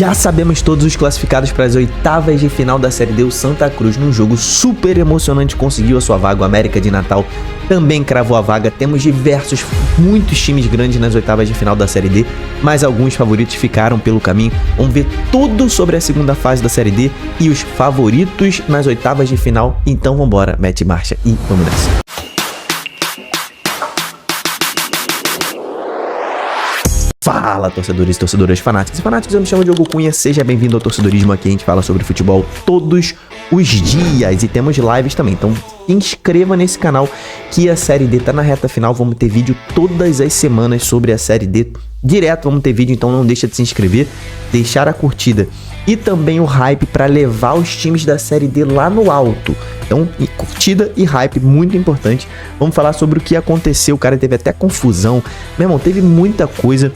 Já sabemos todos os classificados para as oitavas de final da Série D. O Santa Cruz, num jogo super emocionante, conseguiu a sua vaga. O América de Natal também cravou a vaga. Temos muitos times grandes nas oitavas de final da Série D, mas alguns favoritos ficaram pelo caminho. Vamos ver tudo sobre a segunda fase da Série D e os favoritos nas oitavas de final. Então vambora, mete marcha e vamos nessa. Fala, torcedores e torcedoras, fanáticos e fanáticos, eu me chamo Diogo Cunha, seja bem-vindo ao Torcedorismo. Aqui a gente fala sobre futebol todos os dias e temos lives também, então se inscreva nesse canal que a Série D tá na reta final. Vamos ter vídeo todas as semanas sobre a Série D, direto vamos ter vídeo, então não deixa de se inscrever, deixar a curtida e também o hype para levar os times da Série D lá no alto. Então, curtida e hype, muito importante. Vamos falar sobre o que aconteceu, cara, teve até confusão, meu irmão, teve muita coisa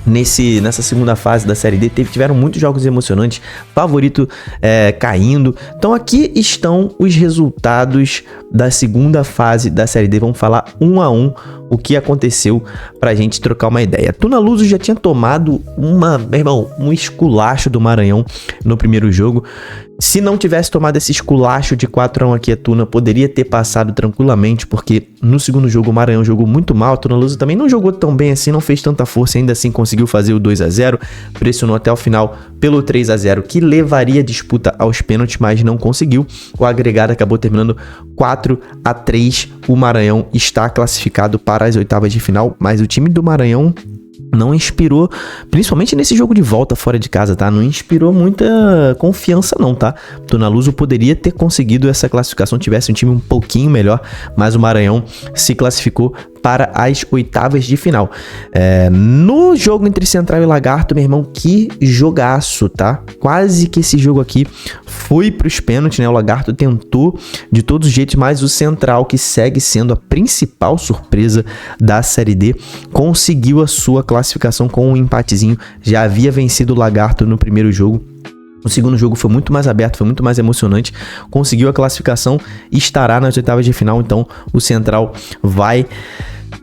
nessa segunda fase da Série D. Tiveram muitos jogos emocionantes, favorito caindo. Então aqui estão os resultados da segunda fase da Série D. Vamos falar um a um o que aconteceu pra gente trocar uma ideia. Tuna Luso já tinha tomado um esculacho do Maranhão no primeiro jogo. Se não tivesse tomado esse esculacho de 4-1 aqui, a Tuna poderia ter passado tranquilamente, porque no segundo jogo o Maranhão jogou muito mal. A Tuna Luso também não jogou tão bem assim, não fez tanta força, ainda assim conseguiu fazer o 2-0, pressionou até o final pelo 3-0, que levaria a disputa aos pênaltis, mas não conseguiu. O agregado acabou terminando 4-3. O Maranhão está classificado para as oitavas de final, mas o time do Maranhão não inspirou, principalmente nesse jogo de volta fora de casa, tá? Não inspirou muita confiança não, tá? Tuna Luso poderia ter conseguido essa classificação, tivesse um time um pouquinho melhor, mas o Maranhão se classificou para as oitavas de final. No jogo entre Central e Lagarto, meu irmão, que jogaço, tá? Quase que esse jogo aqui foi para os pênaltis, né? O Lagarto tentou de todos os jeitos, mas o Central, que segue sendo a principal surpresa da Série D, conseguiu a sua classificação com um empatezinho. Já havia vencido o Lagarto no primeiro jogo. O segundo jogo foi muito mais aberto, foi muito mais emocionante. Conseguiu a classificação e estará nas oitavas de final. Então o Central vai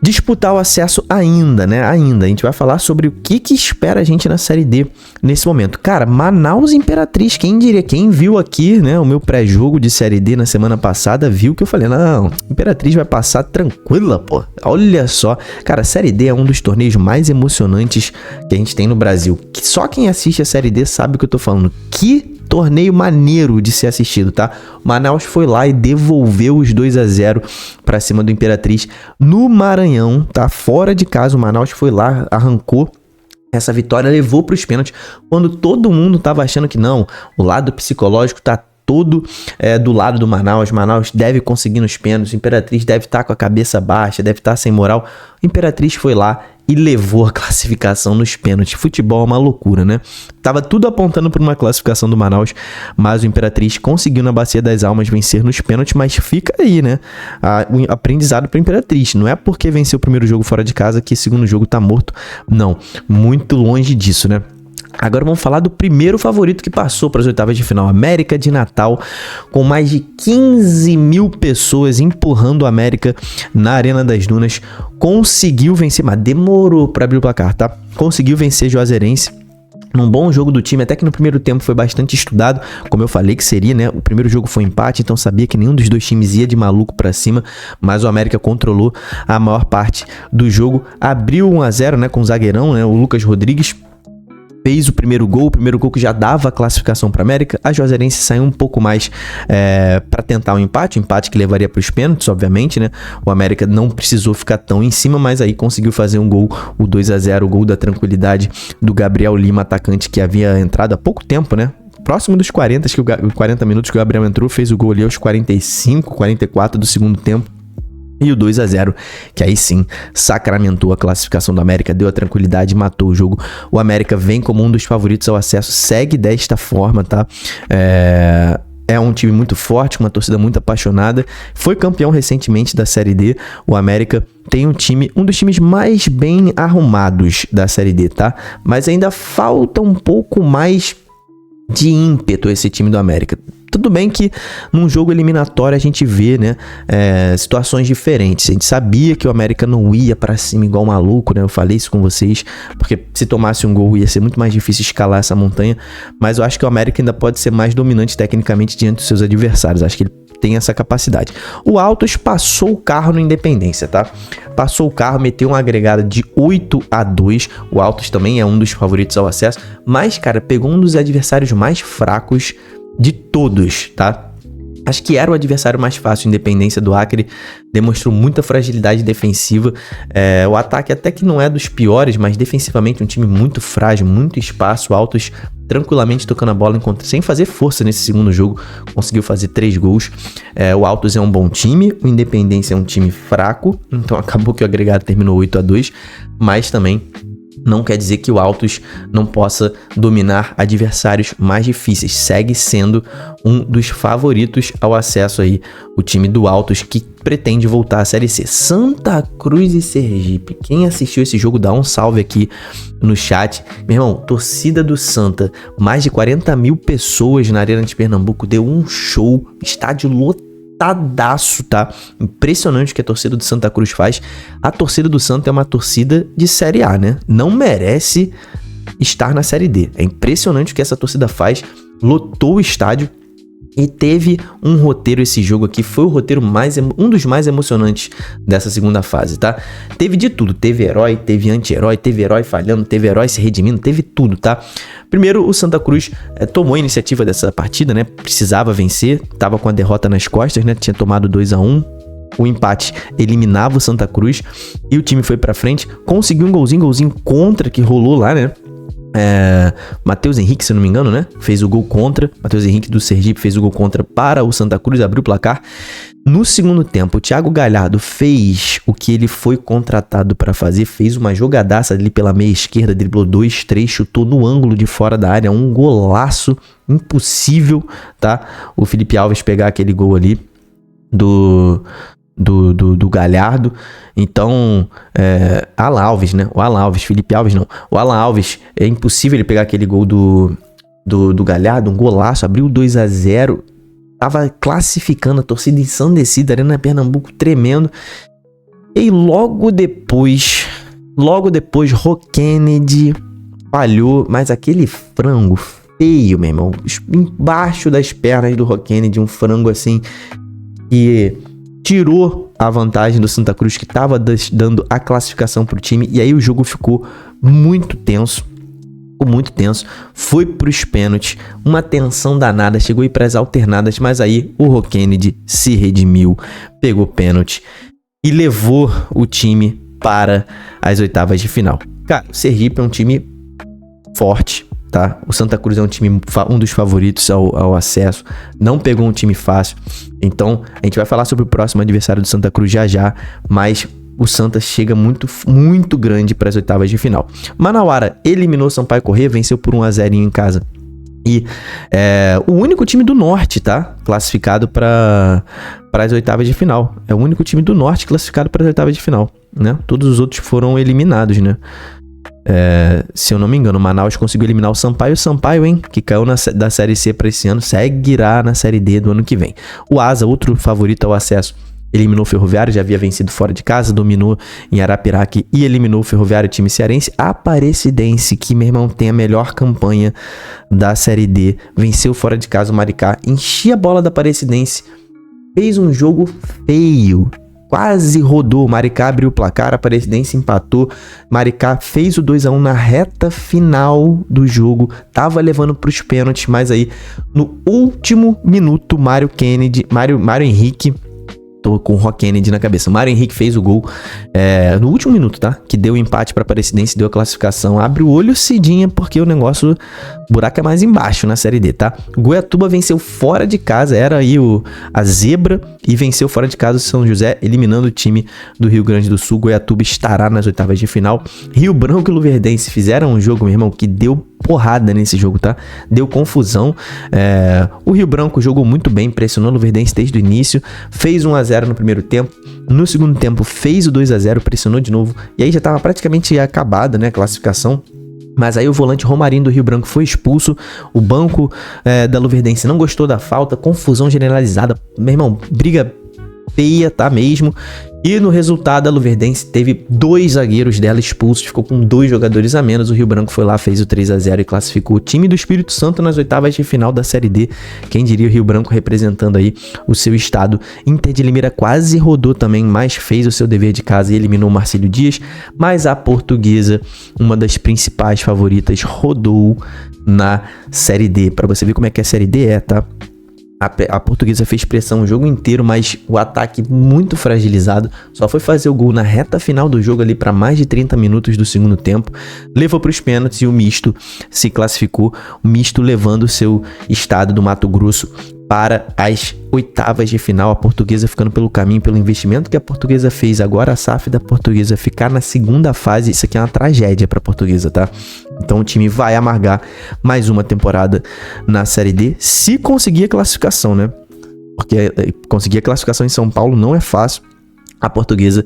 disputar o acesso ainda, né? A gente vai falar sobre o que espera a gente na Série D nesse momento. Cara, Manaus Imperatriz, quem diria? Quem viu aqui, né, o meu pré-jogo de Série D na semana passada, viu que eu falei, não, Imperatriz vai passar tranquila, pô. Olha só. Cara, a Série D é um dos torneios mais emocionantes que a gente tem no Brasil. Só quem assiste a Série D sabe o que eu tô falando. Que torneio maneiro de ser assistido, tá? O Manaus foi lá e devolveu os 2-0 pra cima do Imperatriz no Maranhão, tá? Fora de casa, o Manaus foi lá, arrancou essa vitória, levou pros pênaltis, quando todo mundo tava achando que não, o lado psicológico tá todo do lado do Manaus. Manaus deve conseguir nos pênaltis, o Imperatriz deve estar com a cabeça baixa, deve estar sem moral. O Imperatriz foi lá e levou a classificação nos pênaltis. Futebol é uma loucura, né? Tava tudo apontando para uma classificação do Manaus, mas o Imperatriz conseguiu na Bacia das Almas vencer nos pênaltis, mas fica aí, né? O aprendizado para Imperatriz. Não é porque venceu o primeiro jogo fora de casa que o segundo jogo tá morto. Não, muito longe disso, né? Agora vamos falar do primeiro favorito que passou para as oitavas de final, América de Natal, com mais de 15 mil pessoas empurrando o América na Arena das Dunas. Conseguiu vencer, mas demorou para abrir o placar, tá? Conseguiu vencer Juazeirense num bom jogo do time, até que no primeiro tempo foi bastante estudado, como eu falei que seria, né? O primeiro jogo foi empate, então sabia que nenhum dos dois times ia de maluco pra cima, mas o América controlou a maior parte do jogo, abriu 1-0, né, com o zagueirão, né, o Lucas Rodrigues. Fez o primeiro gol que já dava a classificação para América. A Juazeirense saiu um pouco mais para tentar um empate que levaria para os pênaltis, obviamente, né? O América não precisou ficar tão em cima, mas aí conseguiu fazer um gol, o 2-0, o gol da tranquilidade do Gabriel Lima, atacante que havia entrado há pouco tempo, né? Próximo dos 40 minutos que o Gabriel entrou, fez o gol ali aos 45, 44 do segundo tempo. E o 2-0, que aí sim sacramentou a classificação do América, deu a tranquilidade e matou o jogo. O América vem como um dos favoritos ao acesso, segue desta forma, tá? É um time muito forte, com uma torcida muito apaixonada. Foi campeão recentemente da Série D. O América tem um dos times mais bem arrumados da Série D, tá? Mas ainda falta um pouco mais de ímpeto esse time do América. Tudo bem que num jogo eliminatório a gente vê, né, situações diferentes. A gente sabia que o América não ia pra cima igual maluco, né? Eu falei isso com vocês, porque se tomasse um gol ia ser muito mais difícil escalar essa montanha. Mas eu acho que o América ainda pode ser mais dominante tecnicamente diante dos seus adversários. Acho que ele tem essa capacidade. O Altos passou o carro no Independência, tá? Passou o carro, meteu um agregado de 8-2. O Altos também é um dos favoritos ao acesso, mas, cara, pegou um dos adversários mais fracos de todos, tá? Acho que era o adversário mais fácil. Independência do Acre demonstrou muita fragilidade defensiva. O ataque até que não é dos piores, mas defensivamente um time muito frágil, muito espaço. Altos tranquilamente tocando a bola sem fazer força nesse segundo jogo. Conseguiu fazer 3 gols. O Altos é um bom time, o Independência é um time fraco. Então acabou que o agregado terminou 8-2, mas também não quer dizer que o Altos não possa dominar adversários mais difíceis. Segue sendo um dos favoritos ao acesso aí, o time do Altos, que pretende voltar à Série C. Santa Cruz e Sergipe. Quem assistiu esse jogo, dá um salve aqui no chat. Meu irmão, torcida do Santa, mais de 40 mil pessoas na Arena de Pernambuco, deu um show, estádio lotadaço, tá? Impressionante o que a torcida do Santa Cruz faz. A torcida do Santa é uma torcida de Série A, né? Não merece estar na Série D. É impressionante o que essa torcida faz. Lotou o estádio e teve um roteiro. Esse jogo aqui foi o roteiro um dos mais emocionantes dessa segunda fase, tá? Teve de tudo. Teve herói, teve anti-herói, teve herói falhando, teve herói se redimindo, teve tudo, tá? Primeiro, o Santa Cruz tomou a iniciativa dessa partida, né? Precisava vencer, tava com a derrota nas costas, né? Tinha tomado 2-1. O empate eliminava o Santa Cruz e o time foi pra frente, conseguiu um golzinho contra que rolou lá, né? Matheus Henrique, se eu não me engano, né? Fez o gol contra. Matheus Henrique do Sergipe fez o gol contra para o Santa Cruz, abriu o placar. No segundo tempo, o Thiago Galhardo fez o que ele foi contratado para fazer, fez uma jogadaça ali pela meia esquerda, driblou 2, 3, chutou no ângulo de fora da área, um golaço impossível, tá? O Felipe Alves pegar aquele gol ali do Galhardo. Então, Alan Alves, né? O Alan Alves, Felipe Alves não. O Alan Alves, é impossível ele pegar aquele gol do Galhardo, um golaço, abriu 2-0. Tava classificando, a torcida ensandecida, Arena Pernambuco tremendo. E logo depois, Rô Kennedy falhou, mas aquele frango feio, meu irmão, embaixo das pernas do Rô Kennedy, um frango assim que tirou a vantagem do Santa Cruz, que estava dando a classificação pro time, e aí o jogo ficou muito tenso, foi pros pênaltis, uma tensão danada, chegou a ir pras alternadas, mas aí o Rô Kennedy se redimiu, pegou pênalti e levou o time para as oitavas de final. Cara, o Sergipe é um time forte, tá? O Santa Cruz é um dos favoritos ao acesso, não pegou um time fácil, então a gente vai falar sobre o próximo adversário do Santa Cruz já, mas o Santa chega muito, muito grande para as oitavas de final. Manauara eliminou Sampaio Corrêa, venceu por 1-0 em casa. E o único time do Norte, tá? Classificado para as oitavas de final. É o único time do Norte classificado para as oitavas de final, né? Todos os outros foram eliminados, né? Se eu não me engano, o Manaus conseguiu eliminar o Sampaio. O Sampaio, hein, que caiu da Série C para esse ano, seguirá na Série D do ano que vem. O Asa, outro favorito ao acesso, eliminou o Ferroviário, já havia vencido fora de casa, dominou em Arapiraca e eliminou o Ferroviário, time cearense. Aparecidense, que, meu irmão, tem a melhor campanha da Série D, venceu fora de casa o Maricá, enchia a bola da Aparecidense, fez um jogo feio, quase rodou. O Maricá abriu o placar, a Aparecidense empatou, Maricá fez o 2-1 na reta final do jogo, tava levando pros pênaltis, mas aí no último minuto, Mário Henrique, tô com o Rô Kennedy na cabeça, Mário Henrique fez o gol no último minuto, tá? Que deu o empate pra Aparecidense, deu a classificação. Abre o olho, Cidinha, porque o negócio, o buraco é mais embaixo na Série D, tá? Goiatuba venceu fora de casa, era aí a zebra, e venceu fora de casa o São José, eliminando o time do Rio Grande do Sul. Goiatuba estará nas oitavas de final. Rio Branco e Luverdense fizeram um jogo, meu irmão, que deu porrada nesse jogo, tá? Deu confusão. O Rio Branco jogou muito bem, pressionou o Luverdense desde o início, fez 1-0 no primeiro tempo, no segundo tempo fez o 2-0, pressionou de novo, e aí já tava praticamente acabada, né, a classificação. Mas aí o volante Romarinho do Rio Branco foi expulso, o banco da Luverdense não gostou da falta, confusão generalizada, meu irmão, briga feia, tá mesmo? E no resultado a Luverdense teve 2 zagueiros dela expulsos, ficou com 2 jogadores a menos, o Rio Branco foi lá, fez o 3-0 e classificou o time do Espírito Santo nas oitavas de final da Série D, quem diria o Rio Branco representando aí o seu estado. Inter de Limeira quase rodou também, mas fez o seu dever de casa e eliminou o Marcílio Dias, mas a Portuguesa, uma das principais favoritas, rodou na Série D. Pra você ver como é que a Série D tá? A Portuguesa fez pressão o jogo inteiro, mas o ataque muito fragilizado. Só foi fazer o gol na reta final do jogo ali para mais de 30 minutos do segundo tempo. Levou para os pênaltis e o misto se classificou. O misto levando o seu estado do Mato Grosso para as oitavas de final. A Portuguesa ficando pelo caminho, pelo investimento que a Portuguesa fez. Agora a SAF da Portuguesa ficar na segunda fase. Isso aqui é uma tragédia para a Portuguesa, tá? Então o time vai amargar mais uma temporada na Série D, se conseguir a classificação, né? Porque conseguir a classificação em São Paulo não é fácil. A Portuguesa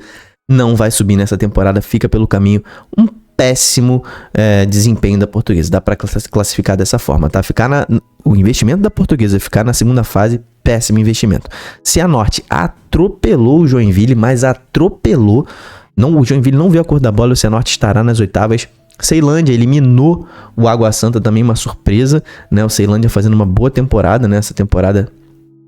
não vai subir nessa temporada, fica pelo caminho. Um péssimo desempenho da Portuguesa, dá para classificar dessa forma, tá? O investimento da Portuguesa ficar na segunda fase, péssimo investimento. Cianorte atropelou o Joinville, mas atropelou. Não, o Joinville não viu a cor da bola, o Cianorte estará nas oitavas. Ceilândia eliminou o Água Santa, também uma surpresa, né? O Ceilândia fazendo uma boa temporada, né? Essa temporada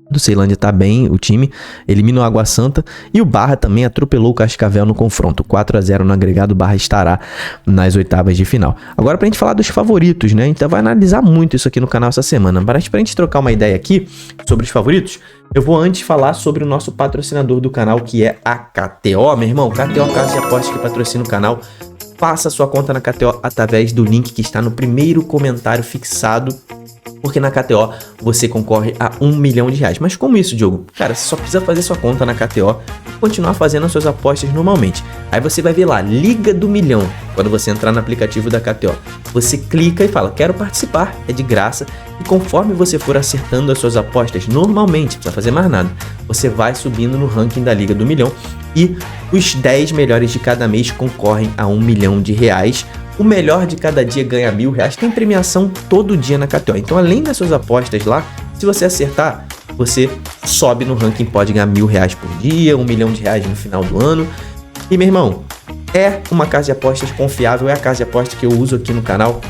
do Ceilândia tá bem, o time eliminou a Água Santa, e o Barra também atropelou o Cascavel no confronto, 4-0 no agregado. O Barra estará nas oitavas de final. Agora pra gente falar dos favoritos, né? Então vai analisar muito isso aqui no canal essa semana, mas pra gente trocar uma ideia aqui sobre os favoritos, eu vou antes falar sobre o nosso patrocinador do canal, que é a KTO, meu irmão. KTO, casa de apostas que patrocina o canal. Faça sua conta na KTO através do link que está no primeiro comentário fixado, porque na KTO você concorre a R$1 milhão. Mas como isso, Diogo? Cara, você só precisa fazer sua conta na KTO e continuar fazendo as suas apostas normalmente. Aí você vai ver lá, Liga do Milhão, quando você entrar no aplicativo da KTO. Você clica e fala, quero participar, é de graça. E conforme você for acertando as suas apostas normalmente, não precisa fazer mais nada, você vai subindo no ranking da Liga do Milhão e os 10 melhores de cada mês concorrem a R$1 milhão. O melhor de cada dia ganha R$1.000. Tem premiação todo dia na KTO. Então, além das suas apostas lá, se você acertar, você sobe no ranking, pode ganhar R$1.000 por dia, R$1 milhão no final do ano. E, meu irmão, é uma casa de apostas confiável, é a casa de apostas que eu uso aqui no canal.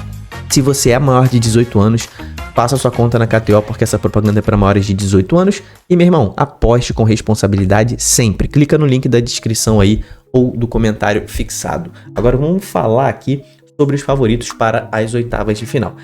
Se você é maior de 18 anos, faça sua conta na KTO, porque essa propaganda é para maiores de 18 anos. E, meu irmão, aposte com responsabilidade sempre. Clica no link da descrição aí ou do comentário fixado. Agora vamos falar aqui sobre os favoritos para as oitavas de final.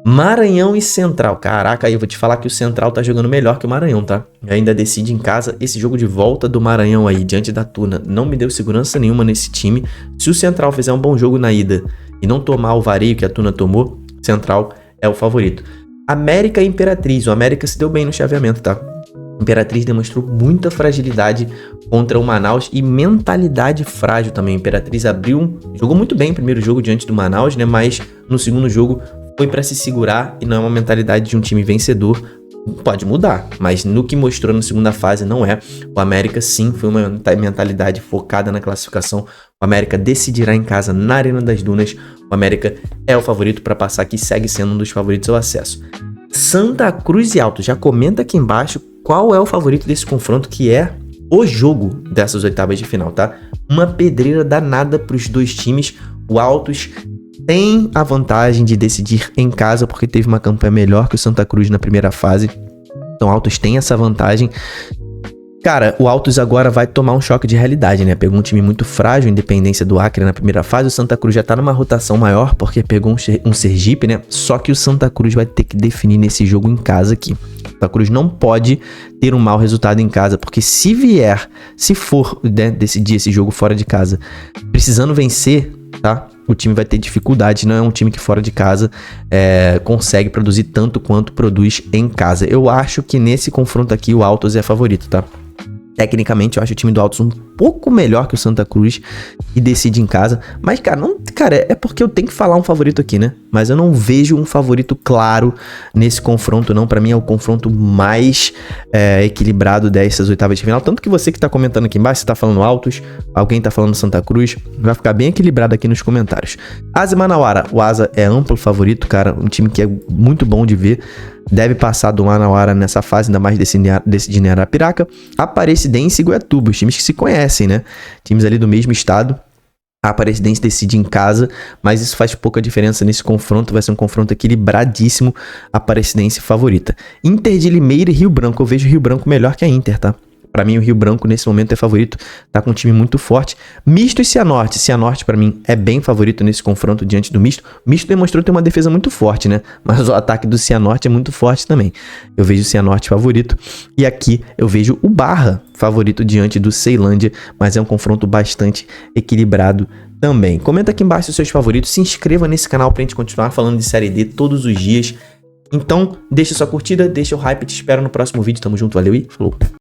Maranhão e Central. Caraca, aí eu vou te falar que o Central tá jogando melhor que o Maranhão, tá? Ainda decide em casa. Esse jogo de volta do Maranhão aí, diante da Tuna, não me deu segurança nenhuma nesse time. Se o Central fizer um bom jogo na ida e não tomar o vareio que a Tuna tomou, Central é o favorito. América e Imperatriz. O América se deu bem no chaveamento, tá? Imperatriz demonstrou muita fragilidade contra o Manaus e mentalidade frágil também. Imperatriz jogou muito bem o primeiro jogo diante do Manaus, né? Mas no segundo jogo foi para se segurar e não é uma mentalidade de um time vencedor. Pode mudar, mas no que mostrou na segunda fase não é. O América sim foi uma mentalidade focada na classificação. O América decidirá em casa na Arena das Dunas. O América é o favorito para passar aqui, segue sendo um dos favoritos ao acesso. Santa Cruz e Altos, já comenta aqui embaixo qual é o favorito desse confronto, que é o jogo dessas oitavas de final, tá? Uma pedreira danada para os dois times. O Altos tem a vantagem de decidir em casa, porque teve uma campanha melhor que o Santa Cruz na primeira fase. Então o Altos tem essa vantagem. Cara, o Altos agora vai tomar um choque de realidade, né? Pegou um time muito frágil, Independência do Acre na primeira fase. O Santa Cruz já tá numa rotação maior, porque pegou um Sergipe, né? Só que o Santa Cruz vai ter que definir nesse jogo em casa aqui. O Santa Cruz não pode ter um mau resultado em casa, porque se for, né, decidir esse jogo fora de casa, precisando vencer, tá? O time vai ter dificuldade, não é um time que fora de casa consegue produzir tanto quanto produz em casa. Eu acho que nesse confronto aqui o Altos é favorito, tá? Tecnicamente, eu acho o time do Altos um pouco melhor que o Santa Cruz e decide em casa. Mas, cara, é porque eu tenho que falar um favorito aqui, né? Mas eu não vejo um favorito claro nesse confronto, não. Pra mim é o confronto mais equilibrado dessas oitavas de final. Tanto que você que tá comentando aqui embaixo, você tá falando Altos, alguém tá falando Santa Cruz, vai ficar bem equilibrado aqui nos comentários. Asa e Manauara, o Asa é amplo favorito, cara, um time que é muito bom de ver. Deve passar do Manauara nessa fase, ainda mais decidindo em Arapiraca. Aparecidense e Goiatuba, os times que se conhecem, né? Times ali do mesmo estado. A Aparecidense decide em casa, mas isso faz pouca diferença nesse confronto. Vai ser um confronto equilibradíssimo. Aparecidense favorita. Inter de Limeira e Rio Branco. Eu vejo o Rio Branco melhor que a Inter, tá? Pra mim, o Rio Branco, nesse momento, é favorito. Tá com um time muito forte. Misto e Cianorte. Cianorte, pra mim, é bem favorito nesse confronto diante do Misto. O Misto demonstrou ter uma defesa muito forte, né? Mas o ataque do Cianorte é muito forte também. Eu vejo o Cianorte favorito. E aqui, eu vejo o Barra favorito diante do Ceilândia. Mas é um confronto bastante equilibrado também. Comenta aqui embaixo os seus favoritos. Se inscreva nesse canal pra gente continuar falando de Série D todos os dias. Então, deixa sua curtida, deixa o hype. Te espero no próximo vídeo. Tamo junto, valeu e falou!